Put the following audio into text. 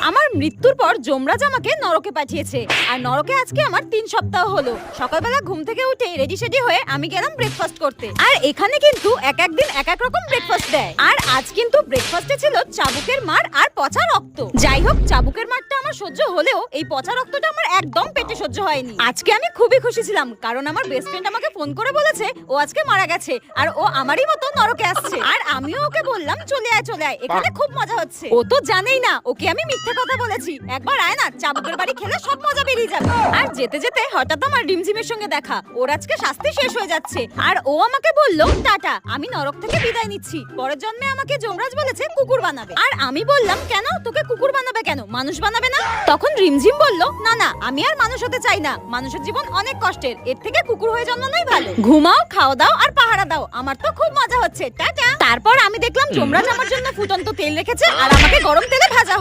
আমার মৃত্যুর পর যমরাজ আমাকে নরকে পাঠিয়েছে, আর নরকে আজকে আমার 3 সপ্তাহ হলো। সকালবেলা ঘুম থেকে উঠে রেডি সেডি হয়ে আমি গেলাম ব্রেকফাস্ট করতে। আর এখানে কিন্তু এক এক দিন এক এক রকম ব্রেকফাস্ট দেয়। আর আজ কিন্তু ব্রেকফাস্টে ছিল চাবুকের মার আর পচা রক্ত। যাই হোক, চাবুকের মারটা আমার সহ্য হলেও এই পচা রক্তটা আমার একদম পেটে সহ্য হয়নি। আজকে আমি খুবই খুশি ছিলাম, কারণ আমার বেস্ট ফ্রেন্ড আমাকে ফোন করে বলেছে ও আজকে মারা গেছে, আর ও আমারই মতো নরকে আসছে। আর আমিও ওকে বললাম চলে আয় চলে আয়, এখানে খুব মজা হচ্ছে। ও তো জানেই না ওকে আমি মিথ্যে কথা বলেছি। একবার আয় না, চাবুকের বাড়ি খেলে সব মজা বেরিয়ে যাবে। আর যেতে যেতে হঠাৎ আমার রিমঝিমের সঙ্গে দেখা। ওর আজকে শাস্তি শেষ হয়ে যাচ্ছে, আর ও আমাকে বলল টাটা, আমি নরক থেকে বিদায় নিচ্ছি। পরের জন্মে আমাকে যমরাজ বলেছে কুকুর বানাবে। আর আমি বললাম কেন, তোকে কুকুর বানাবে কেন, মানুষ বানাবে না? তখন রিমঝিম বলল না না, আমি আর মানুষ হতে চাই না। মানুষের জীবন অনেক কষ্টের, এর থেকে কুকুর হয়ে জন্মানোই ভালো। ঘুমাও, খাও দাও আর পাহারা দাও, আমার তো খুব মজা হচ্ছে, টাটা। তারপর আমি দেখলাম যমরাজ আমার জন্য ফুটন্ত তেল রেখেছে আর আমাকে গরম তেলে ভাজা